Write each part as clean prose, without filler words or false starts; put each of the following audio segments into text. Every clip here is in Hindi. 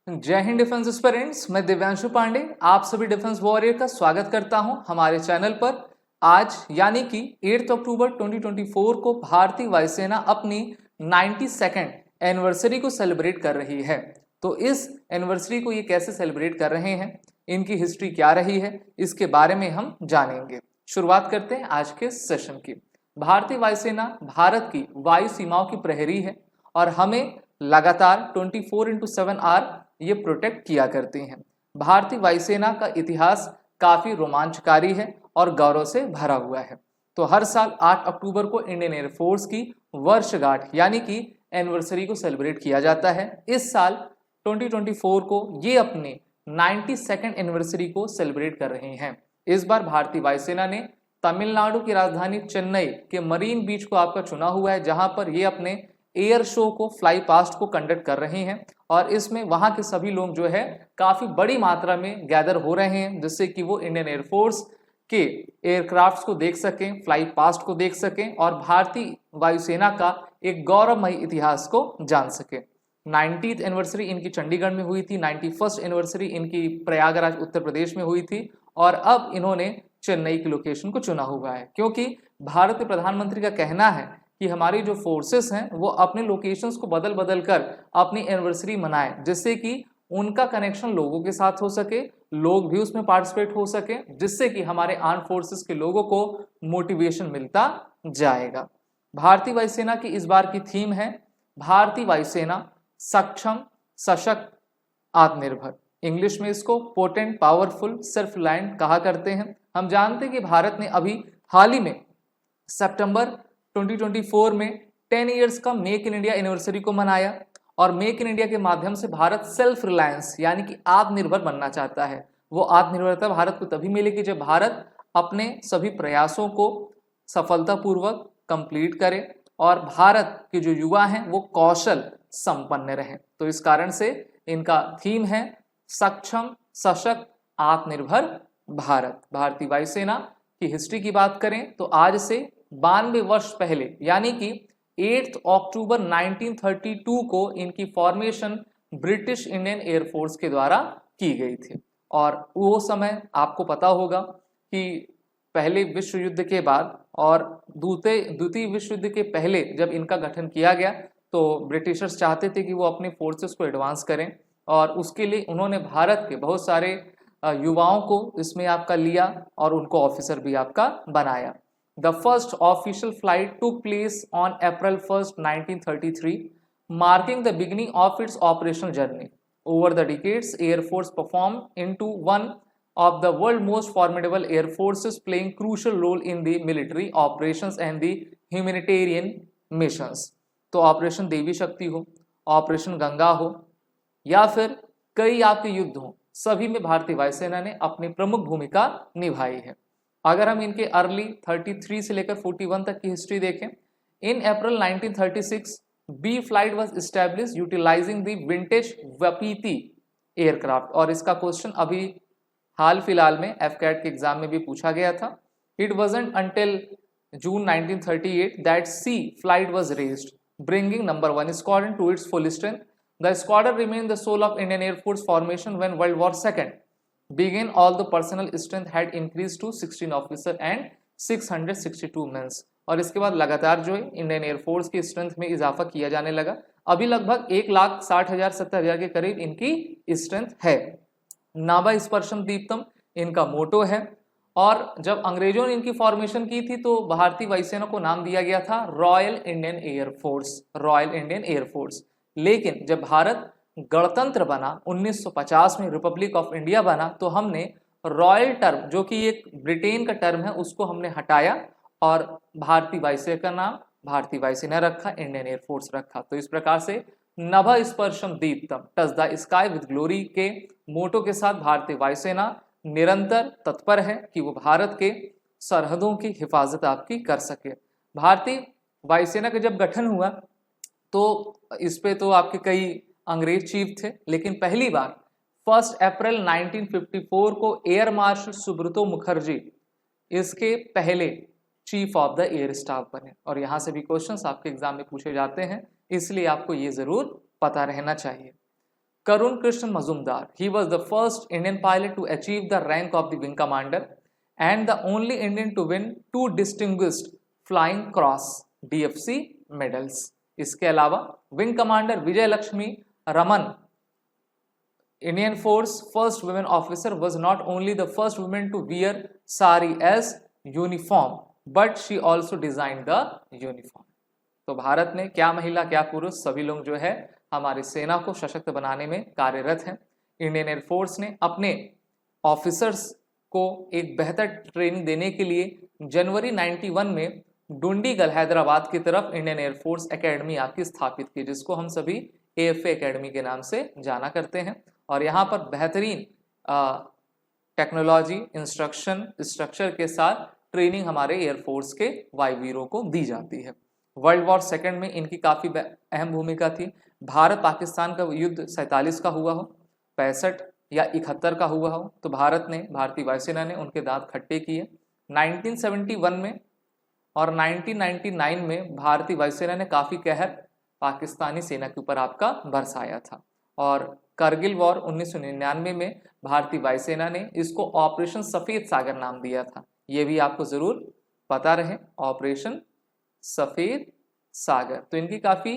जय हिंद डिफेंस एस्पिरेंट्स। मैं दिव्यांशु पांडे आप सभी डिफेंस वॉरियर का स्वागत करता हूं हमारे चैनल पर। आज यानी कि 8 अक्टूबर 2024 को भारतीय वायुसेना अपनी 92nd एनिवर्सरी को सेलिब्रेट कर रही है। तो इस एनिवर्सरी को ये कैसे सेलिब्रेट कर रहे हैं, इनकी हिस्ट्री क्या रही है, इसके बारे में हम जानेंगे। शुरुआत करते हैं आज के सेशन की। भारतीय वायुसेना भारत की वायु सीमाओं की प्रहरी है और हमें लगातार 24/7 आवर ये प्रोटेक्ट किया करती हैं। भारतीय वायुसेना का इतिहास काफी रोमांचकारी है और गौरव से भरा हुआ है। तो हर साल 8 अक्टूबर को इंडियन एयरफोर्स की वर्षगांठ यानी कि एनिवर्सरी को सेलिब्रेट किया जाता है। इस साल 2024 को ये अपने 92nd एनिवर्सरी को सेलिब्रेट कर रहे हैं। इस बार भारतीय वायुसेना ने तमिलनाडु की राजधानी चेन्नई के मरीन बीच को आपका चुना हुआ है, जहां पर ये अपने एयर शो को फ्लाई पास्ट को कंडक्ट कर रहे हैं और इसमें वहां के सभी लोग जो है काफी बड़ी मात्रा में गैदर हो रहे हैं, जिससे कि वो इंडियन एयरफोर्स के एयरक्राफ्ट्स को देख सकें, फ्लाई पास्ट को देख सकें और भारतीय वायुसेना का एक गौरवमयी इतिहास को जान सकें। 90th एनिवर्सरी इनकी चंडीगढ़ में हुई थी, 91st एनिवर्सरी इनकी प्रयागराज उत्तर प्रदेश में हुई थी और अब इन्होंने चेन्नई की लोकेशन को चुना हुआ है, क्योंकि भारत के प्रधानमंत्री का कहना है कि हमारी जो फोर्सेस हैं वो अपने लोकेशंस को बदल बदल कर अपनी एनिवर्सरी मनाएं, जिससे कि उनका कनेक्शन लोगों के साथ हो सके, लोग भी उसमें पार्टिसिपेट हो सके, जिससे कि हमारे आर्म फोर्सेस के लोगों को मोटिवेशन मिलता जाएगा। भारतीय वायुसेना की इस बार की थीम है भारतीय वायुसेना सक्षम, सशक्त, आत्मनिर्भर। इंग्लिश में इसको पोटेंट, पावरफुल, सेल्फ रिलायंट कहा करते हैं। हम जानते हैं कि भारत ने अभी हाल ही में सितंबर 2024 में 10 इयर्स का मेक इन इंडिया एनिवर्सरी को मनाया और मेक इन इंडिया के माध्यम से भारत सेल्फ रिलायंस यानी कि आत्मनिर्भर बनना चाहता है। वो आत्मनिर्भरता भारत को तभी मिलेगी जब भारत अपने सभी प्रयासों को सफलतापूर्वक कंप्लीट करे और भारत के जो युवा हैं वो कौशल संपन्न रहे। तो इस कारण से इनका थीम है सक्षम, सशक्त, आत्मनिर्भर भारत। भारतीय वायुसेना की हिस्ट्री की बात करें तो आज से 92 वर्ष पहले यानी कि 8 अक्टूबर 1932 को इनकी फॉर्मेशन ब्रिटिश इंडियन एयरफोर्स के द्वारा की गई थी। और वो समय आपको पता होगा कि पहले विश्व युद्ध के बाद और द्वितीय विश्व युद्ध के पहले जब इनका गठन किया गया तो ब्रिटिशर्स चाहते थे कि वो अपने फोर्सेस को एडवांस करें और उसके लिए उन्होंने भारत के बहुत सारे युवाओं को इसमें आपका लिया और उनको ऑफिसर भी आपका बनाया। The first official flight took place on April 1st, 1933, marking the beginning of its operational journey. Over the decades, Air Force performed into one of the world's most formidable air forces, playing crucial role in the military operations and the humanitarian missions. तो ऑपरेशन देवी शक्ति हो, ऑपरेशन गंगा हो या फिर कई आपके युद्ध हो, सभी में भारतीय वायुसेना ने अपनी प्रमुख भूमिका निभाई है। अगर हम इनके अर्ली 33 से लेकर 41 तक की हिस्ट्री देखें, in April 1936 B flight was established utilising the vintage Wapiti aircraft. और इसका क्वेश्चन अभी हाल फिलहाल में एफकैट के एग्जाम में भी पूछा गया था। It wasn't until June 1938 that C flight was raised, bringing number 1 squadron to its full strength. The squadron remained the sole of Indian air force formation when world war second began. All the personnel strength had increased to 16 officer and 662 men। और इसके बाद लगातार जो है इंडियन एयरफोर्स की स्ट्रेंथ में इजाफा किया जाने लगा। अभी लगभग 1,60,000-70,000 के करीब इनकी स्ट्रेंथ है। नाभा स्पर्शम दीप्तम इनका मोटो है। और जब अंग्रेजों ने इनकी फॉर्मेशन की थी तो भारतीय वायुसेना को नाम दिया गया था royal Indian air force, royal Indian air force. लेकिन जब भारत गणतंत्र बना 1950 में, रिपब्लिक ऑफ इंडिया बना, तो हमने रॉयल टर्म जो कि एक ब्रिटेन का टर्म है उसको हमने हटाया और भारतीय वायुसेना का नाम भारतीय वायुसेना रखा, इंडियन एयरफोर्स रखा। तो इस प्रकार से नभ स्पर्शम दीप्तम touch the sky with glory के मोटो के साथ भारतीय वायुसेना निरंतर तत्पर है कि वो भारत के सरहदों की हिफाजत आपकी कर सके। भारतीय वायुसेना का जब गठन हुआ तो इस पे तो आपके कई अंग्रेज चीफ थे, लेकिन पहली बार 1 अप्रैल 1954 को एयर मार्शल सुब्रतो मुखर्जी इसके पहले chief of the air staff बने। और यहाँ से भी क्वेश्चंस आपके एग्जाम में पूछे जाते हैं, इसलिए आपको ये जरूर पता रहना चाहिए। Karun Krishnan Mazumdar. He was the first Indian pilot to achieve the rank of the wing commander and the only Indian to win 2 distinguished Flying Cross DFC medals. इसके अलावा wing commander Vijay Lakshmi Raman, Indian Force first women officer, was not only the first woman to wear sari as uniform, but she also designed the uniform. तो भारत ने क्या महिला क्या पुरुष सभी लोग जो है हमारी सेना को सशक्त बनाने में कार्यरत हैं। इंडियन एयरफोर्स ने अपने ऑफिसर्स को एक बेहतर ट्रेनिंग देने के लिए जनवरी 91 में डुंडीगल हैदराबाद की तरफ इंडियन एयरफोर्स एकेडमी आपकी स्थापित की, जिसको हम सभी AFA एकेडमी के नाम से जाना करते हैं। और यहाँ पर बेहतरीन टेक्नोलॉजी, इंस्ट्रक्शन, स्ट्रक्चर के साथ ट्रेनिंग हमारे एयरफोर्स के वायुवीरों को दी जाती है। वर्ल्ड वॉर सेकंड में इनकी काफ़ी अहम भूमिका थी। भारत पाकिस्तान का युद्ध 47 का हुआ हो, 65 या 71 का हुआ हो, तो भारतीय वायुसेना ने उनके दांत खट्टे किए। 1971 में और 1999 में भारतीय वायुसेना ने काफ़ी कहर पाकिस्तानी सेना के ऊपर आपका बरसाया था। और करगिल वॉर 1999 में भारतीय वायुसेना ने इसको ऑपरेशन सफ़ेद सागर नाम दिया था। ये भी आपको ज़रूर पता रहे, ऑपरेशन सफ़ेद सागर। तो इनकी काफ़ी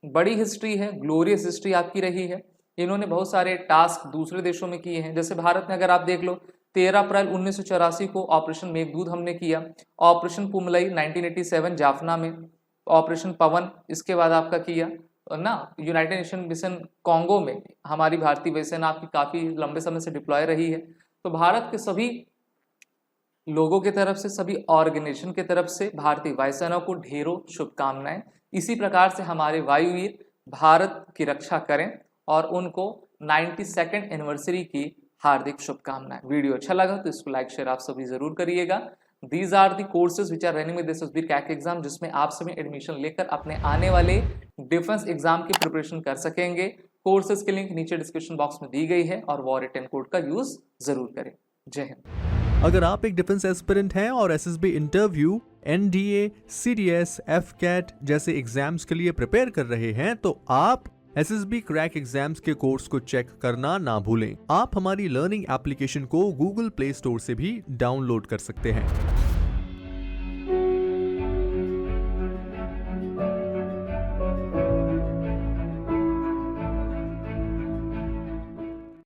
बड़ी हिस्ट्री है, ग्लोरियस हिस्ट्री आपकी रही है। इन्होंने बहुत सारे टास्क दूसरे देशों में किए हैं। जैसे भारत ने अगर आप देख लो 13 अप्रैल 1984 को ऑपरेशन मेघदूत हमने किया, ऑपरेशन पुमलई 1987 जाफना में, ऑपरेशन पवन इसके बाद आपका किया ना, यूनाइटेड नेशन मिशन कॉन्गो में हमारी भारतीय वायुसेना आपकी काफ़ी लंबे समय से डिप्लॉय रही है। तो भारत के सभी लोगों की तरफ से, सभी ऑर्गेनाइजेशन की तरफ से भारतीय वायुसेना को ढेरों शुभकामनाएं। इसी प्रकार से हमारे वायुवीर भारत की रक्षा करें और उनको 92nd एनिवर्सरी की हार्दिक शुभकामनाएं। वीडियो अच्छा लगा तो इसको लाइक शेयर आप सभी जरूर करिएगा। These are the courses which are running with SSB crack exam, जिसमें आप सभी एडमिशन लेकर अपने आने वाले डिफेंस एग्जाम की प्रिपरेशन कर सकेंगे। कोर्सेज की लिंक नीचे डिस्क्रिप्शन बॉक्स में दी गई है और वॉरियर 10 कोड का यूज जरूर करें। जय हिंद। अगर आप एक डिफेंस एस्पिरेंट हैं और SSB interview, NDA, CDS, FCAT जैसे एग्जाम्स के लिए प्रिपेयर कर रहे हैं तो आप SSB क्रैक एग्जाम्स के कोर्स को चेक करना ना भूलें। आप हमारी लर्निंग एप्लीकेशन को Google Play स्टोर से भी डाउनलोड कर सकते हैं।